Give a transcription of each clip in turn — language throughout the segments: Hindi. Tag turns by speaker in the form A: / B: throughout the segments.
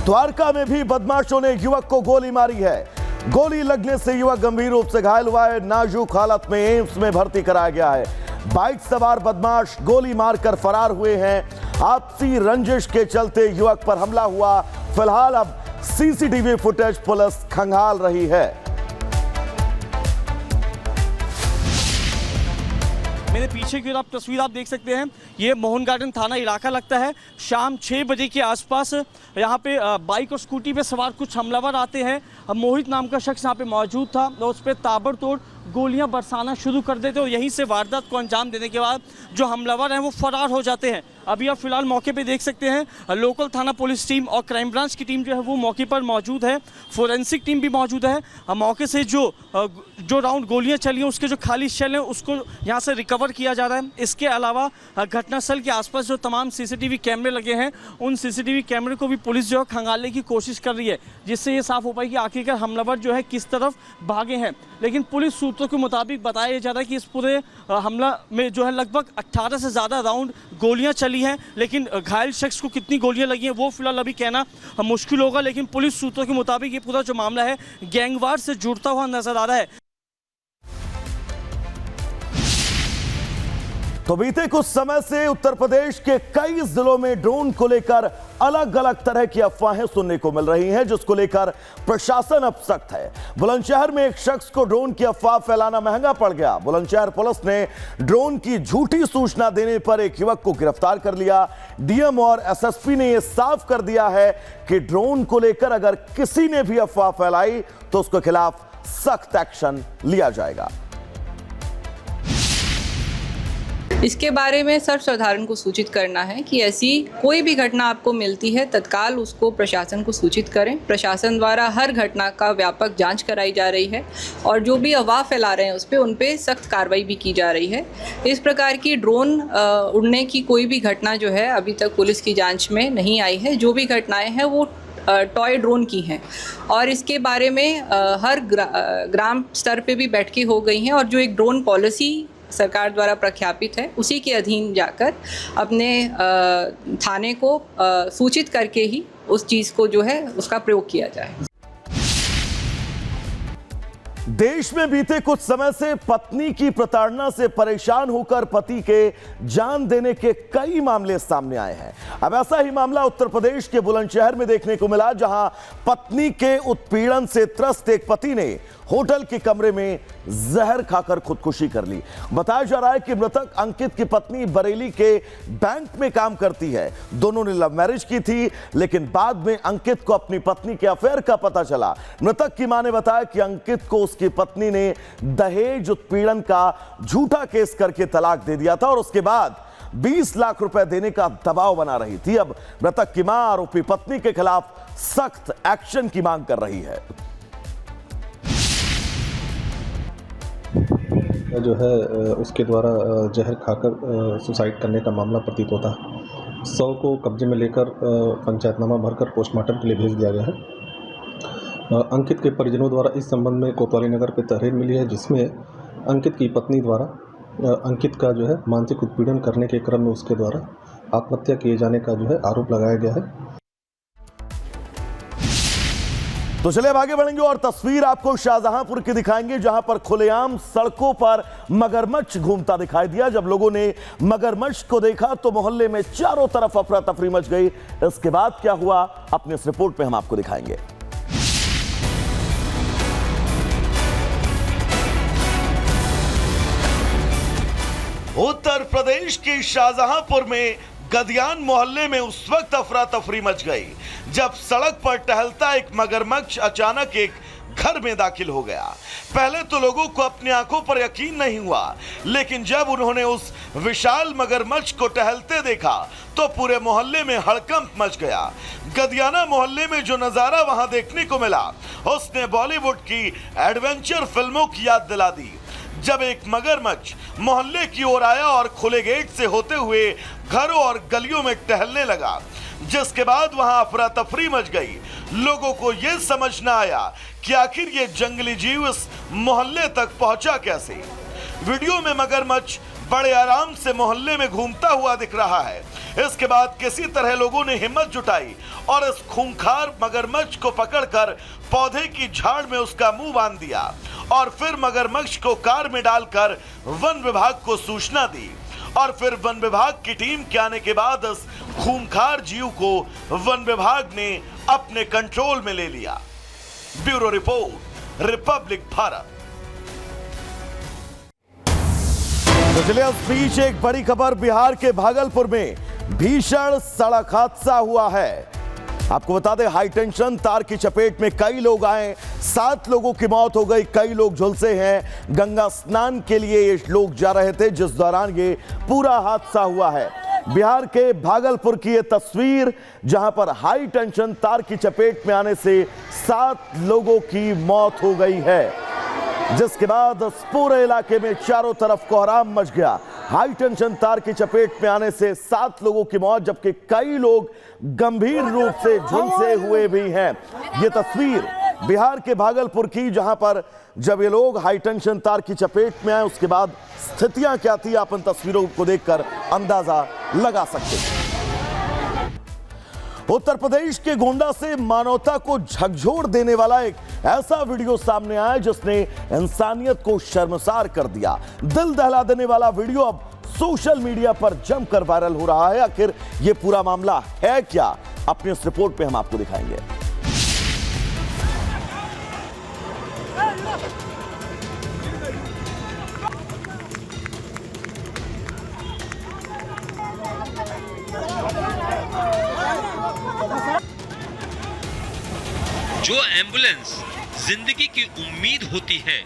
A: द्वारका में भी बदमाशों ने युवक को गोली मारी है। गोली लगने से युवक गंभीर रूप से घायल हुआ है। नाजुक हालत में एम्स में भर्ती कराया गया है। बाइक सवार बदमाश गोली मारकर फरार हुए हैं। आपसी रंजिश के चलते युवक पर हमला हुआ। फिलहाल अब सीसीटीवी फुटेज पुलिस खंगाल रही है।
B: मेरे पीछे की तस्वीर आप देख सकते हैं, ये मोहन गार्डन थाना इलाका लगता है। शाम 6 बजे के आसपास यहाँ पे बाइक और स्कूटी पे सवार कुछ हमलावर आते हैं। मोहित नाम का शख्स यहाँ पे मौजूद था और उस पर ताबड़तोड़ गोलियां बरसाना शुरू कर देते और यहीं से वारदात को अंजाम देने के बाद जो हमलावर हैं वो फरार हो जाते हैं। अभी आप फिलहाल मौके पे देख सकते हैं, लोकल थाना पुलिस टीम और क्राइम ब्रांच की टीम जो है वो मौके पर मौजूद है। फोरेंसिक टीम भी मौजूद है। मौके से जो राउंड गोलियां चली हैं उसके जो खाली शेल हैं उसको यहाँ से रिकवर किया जा रहा है। इसके अलावा घटनास्थल के आसपास जो तमाम सीसीटीवी कैमरे लगे हैं उन सीसीटीवी कैमरे को भी पुलिस जो है खंगालने की कोशिश कर रही है, जिससे ये साफ हो पाए कि आखिरकार हमलावर जो है किस तरफ भागे हैं। लेकिन पुलिस सूत्रों के मुताबिक बताया जा रहा है कि इस पूरे हमला में जो है लगभग 18 से ज़्यादा राउंड गोलियां चली हैं, लेकिन घायल शख्स को कितनी गोलियां लगी हैं वो फिलहाल अभी कहना मुश्किल होगा। लेकिन पुलिस सूत्रों के मुताबिक ये पूरा जो मामला है गैंगवार से जुड़ता हुआ नजर आ रहा है।
A: तो बीते कुछ समय से उत्तर प्रदेश के कई जिलों में ड्रोन को लेकर अलग अलग तरह की अफवाहें सुनने को मिल रही हैं, जिसको लेकर प्रशासन अब सख्त है। बुलंदशहर में एक शख्स को ड्रोन की अफवाह फैलाना महंगा पड़ गया। बुलंदशहर पुलिस ने ड्रोन की झूठी सूचना देने पर एक युवक को गिरफ्तार कर लिया। डीएम और एसएसपी ने यह साफ कर दिया है कि ड्रोन को लेकर अगर किसी ने भी अफवाह फैलाई तो उसके खिलाफ सख्त एक्शन लिया जाएगा।
C: इसके बारे में सर्वसाधारण को सूचित करना है कि ऐसी कोई भी घटना आपको मिलती है तत्काल उसको प्रशासन को सूचित करें। प्रशासन द्वारा हर घटना का व्यापक जांच कराई जा रही है और जो भी अफवाह फैला रहे हैं उस पर उन पर सख्त कार्रवाई भी की जा रही है। इस प्रकार की ड्रोन उड़ने की कोई भी घटना जो है अभी तक पुलिस की जाँच में नहीं आई है। जो भी घटनाएँ हैं वो टॉय ड्रोन की हैं और इसके बारे में हर ग्राम स्तर पे भी बैठकें हो गई हैं और जो एक ड्रोन पॉलिसी सरकार द्वारा प्रख्यापित है उसी के अधीन जाकर अपने थाने को सूचित करके ही उस चीज़ को जो है उसका प्रयोग किया जाए।
A: देश में बीते कुछ समय से पत्नी की प्रताड़ना से परेशान होकर पति के जान देने के कई मामले सामने आए हैं। अब ऐसा ही मामला उत्तर प्रदेश के बुलंदशहर में देखने को मिला, जहां पत्नी के उत्पीड़न से त्रस्त एक पति ने होटल के कमरे में जहर खाकर खुदकुशी कर ली। बताया जा रहा है कि मृतक अंकित की पत्नी बरेली के बैंक में काम करती है। दोनों ने लव मैरिज की थी, लेकिन बाद में अंकित को अपनी पत्नी के अफेयर का पता चला। मृतक की मां ने बताया कि अंकित को उसकी पत्नी ने दहेज उत्पीड़न का झूठा केस करके तलाक दे दिया था और उसके बाद 20 लाख रुपए देने का दबाव बना रही थी। अब मृतक की मां आरोपी पत्नी के खिलाफ सख्त एक्शन की मांग कर रही है।
D: जो है उसके द्वारा जहर खाकर सुसाइड करने का मामला प्रतीत होता है। शव को कब्जे में लेकर पंचायतनामा भरकर पोस्टमार्टम के लिए भेज दिया गया है। अंकित के परिजनों द्वारा इस संबंध में कोतवाली नगर पर तहरीर मिली है, जिसमें अंकित की पत्नी द्वारा अंकित का जो है मानसिक उत्पीड़न करने के क्रम में उसके द्वारा आत्महत्या किए जाने का जो है आरोप लगाया गया है।
A: तो चलिए अब आगे बढ़ेंगे और तस्वीर आपको शाहजहांपुर की दिखाएंगे, जहां पर खुलेआम सड़कों पर मगरमच्छ घूमता दिखाई दिया। जब लोगों ने मगरमच्छ को देखा तो मोहल्ले में चारों तरफ अफरा तफरी मच गई। इसके बाद क्या हुआ अपनी इस रिपोर्ट में हम आपको दिखाएंगे। उत्तर प्रदेश के शाहजहांपुर में गदियान मोहल्ले में उस वक्त अफरा तफरी मच गई जब सड़क पर टहलता एक मगरमच्छ अचानक एक घर में दाखिल हो गया। पहले तो लोगों को अपनी आंखों पर यकीन नहीं हुआ, लेकिन जब उन्होंने उस विशाल मगरमच्छ को टहलते देखा तो पूरे मोहल्ले में हड़कंप मच गया। गदियाना मोहल्ले में जो नजारा वहां देखने को मिला उसने बॉलीवुड की एडवेंचर फिल्मों की याद दिला दी। जब एक मगरमच्छ मोहल्ले की ओर आया और खुले गेट से होते हुए घरों और गलियों में टहलने लगा, जिसके बाद वहां अफरा तफरी मच गई। लोगों को यह समझ न आया कि आखिर ये जंगली जीव इस मोहल्ले तक पहुंचा कैसे। वीडियो में मगरमच्छ बड़े आराम से मोहल्ले में घूमता हुआ दिख रहा है। इसके बाद किसी तरह लोगों ने हिम्मत जुटाई और इस खूंखार मगरमच्छ को पकड़कर पौधे की झाड़ में उसका मुंह बांध दिया और फिर मगरमच्छ को कार में डालकर वन विभाग को सूचना दी और फिर वन विभाग की टीम के आने के बाद इस खूंखार जीव को वन विभाग ने अपने कंट्रोल में ले लिया। Bureau report, Republic Bharat. तो चलिए इस बीच एक बड़ी खबर, बिहार के भागलपुर में भीषण सड़क हादसा हुआ है। आपको बता दें, हाई टेंशन तार की चपेट में कई लोग आए, 7 लोगों की मौत हो गई, कई लोग झुलसे हैं। गंगा स्नान के लिए ये लोग जा रहे थे जिस दौरान ये पूरा हादसा हुआ है। बिहार के भागलपुर की ये तस्वीर, जहां पर हाई टेंशन तार की चपेट में आने से 7 लोगों की मौत हो गई है, जिसके बाद इस पूरे इलाके में चारों तरफ कोहराम मच गया। हाई टेंशन तार की चपेट में आने से 7 लोगों की मौत, जबकि कई लोग गंभीर रूप से झुलसे हुए भी हैं। ये तस्वीर बिहार के भागलपुर की, जहां पर जब ये लोग हाई टेंशन तार की चपेट में आए, उसके बाद स्थितियां क्या थी, आप इन तस्वीरों को देखकर अंदाजा लगा सकते हैं। उत्तर प्रदेश के गोंडा से मानवता को झकझोर देने वाला एक ऐसा वीडियो सामने आया जिसने इंसानियत को शर्मसार कर दिया। दिल दहला देने वाला वीडियो अब सोशल मीडिया पर जमकर वायरल हो रहा है। आखिर यह पूरा मामला है क्या, अपनी इस रिपोर्ट में हम आपको दिखाएंगे।
E: जो एम्बुलेंस जिंदगी की उम्मीद होती है,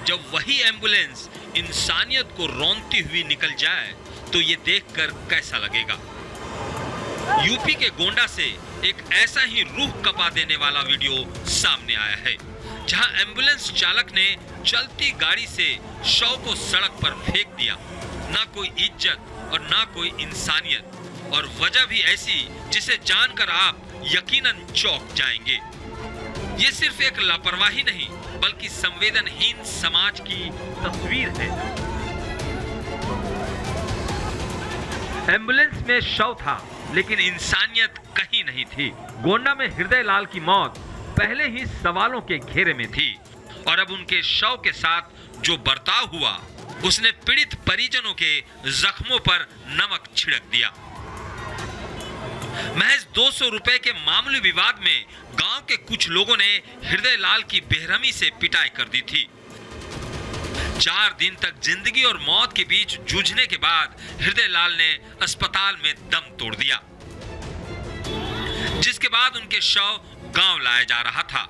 E: जब वही एम्बुलेंस इंसानियत को रौंदती हुई निकल जाए तो ये देखकर कैसा लगेगा। यूपी के गोंडा से एक ऐसा ही रूह कपा देने वाला वीडियो सामने आया है, जहां एम्बुलेंस चालक ने चलती गाड़ी से शव को सड़क पर फेंक दिया। ना कोई इज्जत और ना कोई इंसानियत, और वजह भी ऐसी जिसे जानकर आप यकीनन चौंक जाएंगे। ये सिर्फ एक लापरवाही नहीं, बल्कि संवेदनहीन समाज की तस्वीर है। एम्बुलेंस में शव था, लेकिन इंसानियत कहीं नहीं थी। गोंडा में हृदय लाल की मौत पहले ही सवालों के घेरे में थी, और अब उनके शव के साथ जो बर्ताव हुआ, उसने पीड़ित परिजनों के जख्मों पर नमक छिड़क दिया। महज 200 रुपए के मामूली विवाद में गांव के कुछ लोगों ने हृदय लाल की बेरहमी से पिटाई कर दी थी। 4 दिन तक जिंदगी और मौत के बीच जूझने के बाद हृदय लाल ने अस्पताल में दम तोड़ दिया, जिसके बाद उनके शव गांव लाया जा रहा था।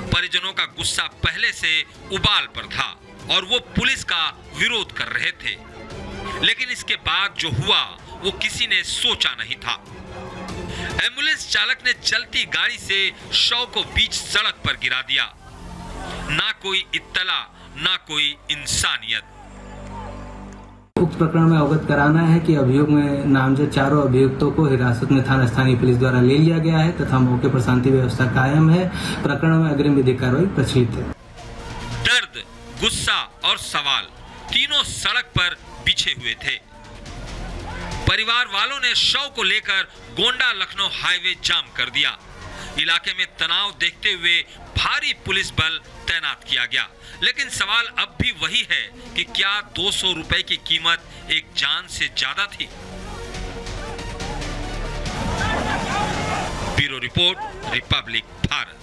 E: परिजनों का गुस्सा पहले से उबाल पर था और वो पुलिस का विरोध कर रहे थे, लेकिन इसके बाद जो हुआ वो किसी ने सोचा नहीं था। एम्बुलेंस चालक ने चलती गाड़ी से शव को बीच सड़क पर गिरा दिया। ना कोई इत्तला, ना कोई इंसानियत।
F: उक्त प्रकरण में अवगत कराना है कि अभियोग में नामजद चारों अभियुक्तों को हिरासत में थाना स्थानीय पुलिस द्वारा ले लिया गया है तथा मौके पर शांति व्यवस्था कायम है। प्रकरण में अग्रिम विधिक कार्रवाई प्रचलित है।
E: दर्द, गुस्सा और सवाल तीनों सड़क पर बिछे हुए थे। परिवार वालों ने शव को लेकर गोंडा लखनऊ हाईवे जाम कर दिया। इलाके में तनाव देखते हुए भारी पुलिस बल तैनात किया गया, लेकिन सवाल अब भी वही है कि क्या 200 रुपए की कीमत एक जान से ज्यादा थी? Bureau report, Republic Bharat.